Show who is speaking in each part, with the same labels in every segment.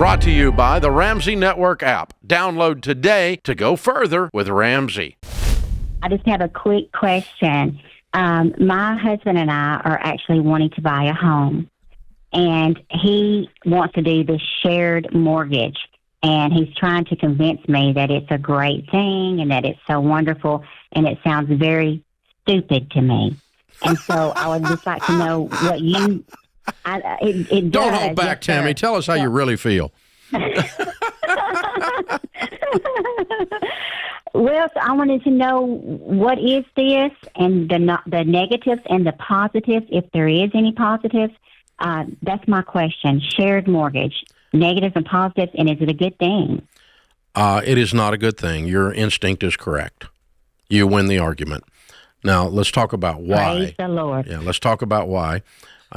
Speaker 1: Brought to you by the Ramsey Network app. Download today to go further with Ramsey.
Speaker 2: I just have a quick question. My husband and I are actually wanting to buy a home, and he wants to do this shared mortgage, and he's trying to convince me that it's a great thing and that it's so wonderful, and it sounds very stupid to me. And so I would just like to know what you...
Speaker 1: Don't hold back, Tammy.
Speaker 2: Sir.
Speaker 1: Tell us how you really feel.
Speaker 2: Well, so I wanted to know, what is this, and the negatives and the positives, if there is any positives. That's my question. Shared mortgage, negatives and positives, and is it a good thing?
Speaker 1: It is not a good thing. Your instinct is correct. You win the argument. Now, let's talk about why.
Speaker 2: Praise the Lord.
Speaker 1: Yeah, let's talk about why.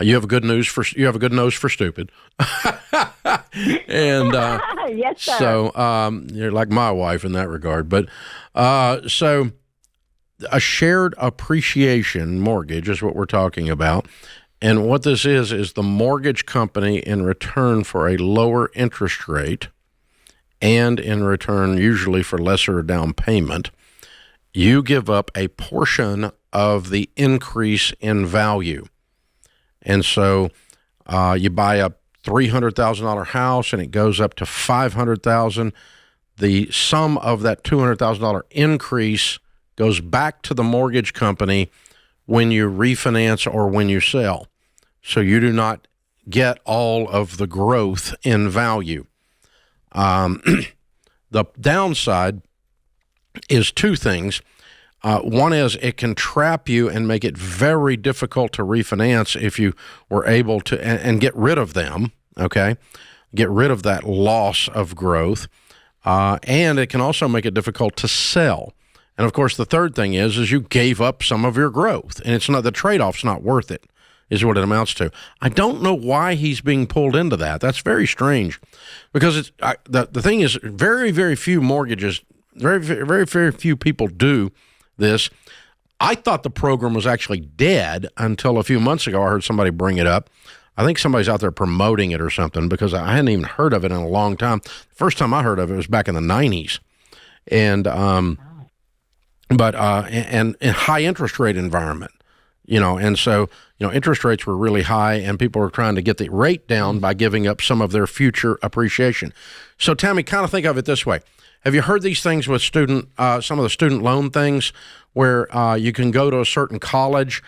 Speaker 1: You have a good nose for stupid, and
Speaker 2: yes, sir.
Speaker 1: So you're like my wife in that regard. But so a shared appreciation mortgage is what we're talking about, and what this is the mortgage company, in return for a lower interest rate, and in return usually for lesser down payment, you give up a portion of the increase in value. And so you buy a $300,000 house and it goes up to $500,000. The sum of that $200,000 increase goes back to the mortgage company when you refinance or when you sell. So you do not get all of the growth in value. The downside is two things. One is it can trap you and make it very difficult to refinance if you were able to and get rid of them, okay? Get rid of that loss of growth. And it can also make it difficult to sell. And, of course, the third thing is you gave up some of your growth. And it's not, the trade-off's not worth it, is what it amounts to. I don't know why he's being pulled into that. That's very strange. Because the thing is, very, very few mortgages, very, very, very few people do this. I thought the program was actually dead until a few months ago. I heard somebody bring it up. I think somebody's out there promoting it or something, because I hadn't even heard of it in a long time. The first time I heard of it was back in the 90s. And and in high interest rate environment, and so, interest rates were really high and people were trying to get the rate down by giving up some of their future appreciation. So Tammy, kind of think of it this way. Have you heard these things with some of the student loan things where you can go to a certain college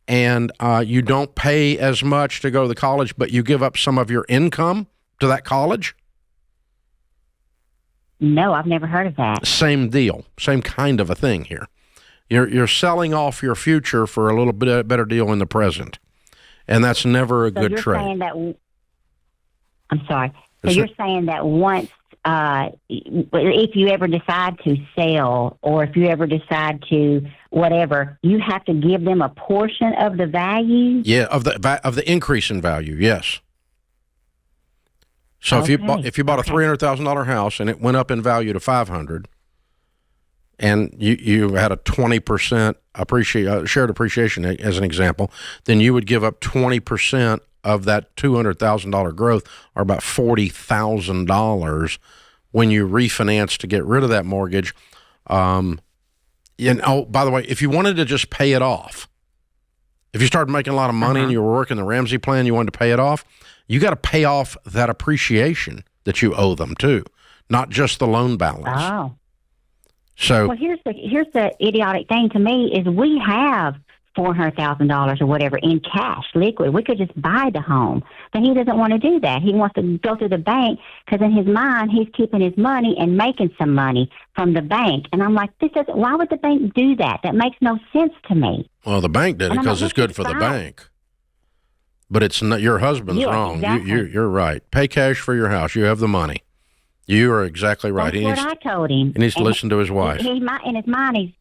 Speaker 1: and you don't pay as much to go to the college, but you give up some of your income to that college?
Speaker 2: No, I've never heard of that.
Speaker 1: Same deal, same kind of a thing here. You're selling off your future for a little bit better deal in the present, and that's never a good trade.
Speaker 2: Saying that, I'm sorry. So you're saying that once, if you ever decide to sell, or if you ever decide to whatever, you have to give them a portion of the value?
Speaker 1: Yeah, of the increase in value, yes. So
Speaker 2: okay.
Speaker 1: if you bought a $300,000 house and it went up in value to $500,000, and you had a 20% shared appreciation as an example, then you would give up 20% of that $200,000 growth, or about $40,000, when you refinance to get rid of that mortgage. And by the way, if you wanted to just pay it off, if you started making a lot of money and you were working the Ramsey plan, you wanted to pay it off, you got to pay off that appreciation that you owe them too, not just the loan balance.
Speaker 2: Oh.
Speaker 1: So,
Speaker 2: well, here's the idiotic thing to me is we have $400,000 or whatever in cash, liquid. We could just buy the home. But he doesn't want to do that. He wants to go to the bank because in his mind, he's keeping his money and making some money from the bank. And I'm like, why would the bank do that? That makes no sense to me.
Speaker 1: Well, the bank did it because it's good for the bank. But it's not, your husband's wrong. Exactly. You're right. Pay cash for your house. You have the money. You are exactly right.
Speaker 2: That's what I told him.
Speaker 1: He needs to listen to his wife.
Speaker 2: In his mind,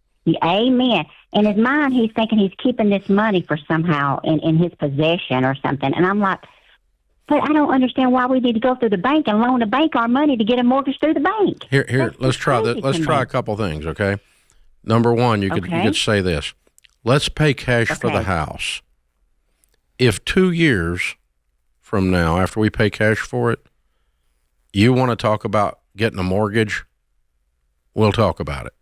Speaker 2: amen. In his mind, he's thinking he's keeping this money for somehow in his possession or something. And I'm like, but I don't understand why we need to go through the bank and loan the bank our money to get a mortgage through the bank.
Speaker 1: Here, let's try that. Let's try a couple things, okay? Number one, you could say this. Let's pay cash for the house. If 2 years from now, after we pay cash for it, You want to talk about getting a mortgage? We'll talk about it.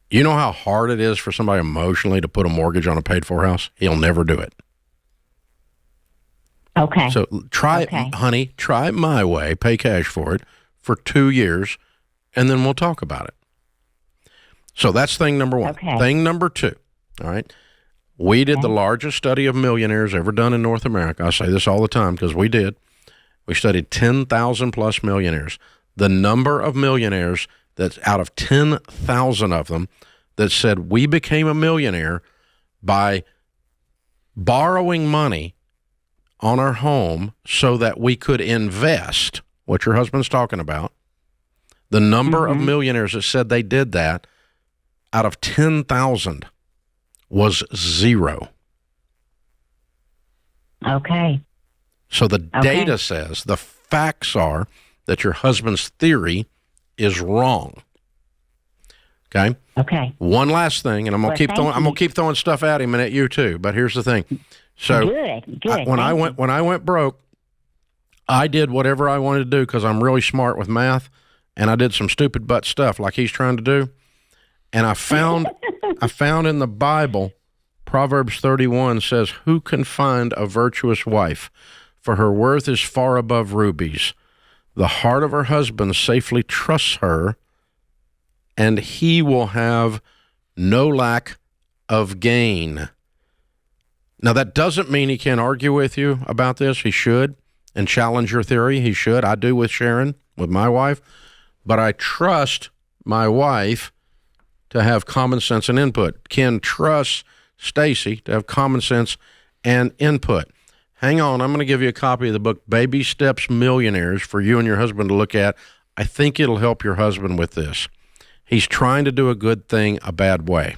Speaker 1: You know how hard it is for somebody emotionally to put a mortgage on a paid-for house? He'll never do it.
Speaker 2: Okay.
Speaker 1: So try it, honey, try it my way, pay cash for it for 2 years, and then we'll talk about it. So that's thing number one.
Speaker 2: Okay.
Speaker 1: Thing number two, all right? We did the largest study of millionaires ever done in North America. I say this all the time because we did. We studied 10,000 plus millionaires. The number of millionaires that's out of 10,000 of them that said we became a millionaire by borrowing money on our home so that we could invest, what your husband's talking about. The number of millionaires that said they did that out of 10,000 was 0.
Speaker 2: Okay.
Speaker 1: So the data says, the facts are that your husband's theory is wrong. Okay?
Speaker 2: Okay.
Speaker 1: One last thing, and I'm going to keep throwing stuff at him and at you too, but here's the thing. So
Speaker 2: good.
Speaker 1: When I went broke, I did whatever I wanted to do because I'm really smart with math, and I did some stupid butt stuff like he's trying to do. And I found in the Bible, Proverbs 31 says, "Who can find a virtuous wife? For her worth is far above rubies. The heart of her husband safely trusts her, and he will have no lack of gain." Now, that doesn't mean he can't argue with you about this. He should, and challenge your theory. He should. I do with Sharon, with my wife. But I trust my wife to have common sense and input. Ken trusts Stacy to have common sense and input. Hang on, I'm going to give you a copy of the book Baby Steps Millionaires for you and your husband to look at. I think it'll help your husband with this. He's trying to do a good thing a bad way.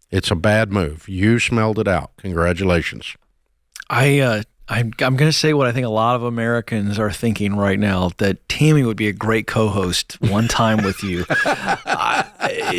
Speaker 1: It's a bad move. You smelled it out. Congratulations.
Speaker 3: I'm going to say what I think a lot of Americans are thinking right now, that Tammy would be a great co-host one time with you.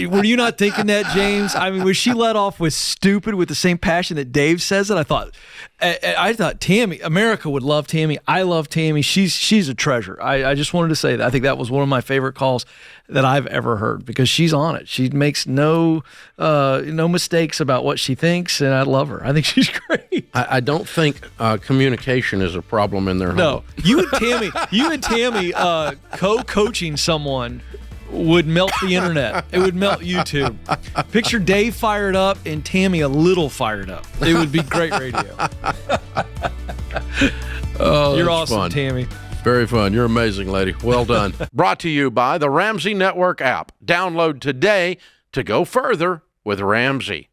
Speaker 3: Were you not thinking that, James? I mean, was she let off with stupid with the same passion that Dave says it? I thought Tammy, America would love Tammy. I love Tammy. She's a treasure. I just wanted to say that. I think that was one of my favorite calls that I've ever heard because she's on it. She makes no mistakes about what she thinks, and I love her. I think she's great.
Speaker 1: I don't think communication is a problem in their home.
Speaker 3: No, you and Tammy co-coaching someone would melt the internet. It would melt YouTube. Picture Dave fired up and Tammy a little fired up. It would be great radio.
Speaker 1: Oh,
Speaker 3: you're awesome,
Speaker 1: fun.
Speaker 3: Tammy.
Speaker 1: Very fun. You're amazing, lady. Well done. Brought to you by the Ramsey Network app. Download today to go further with Ramsey.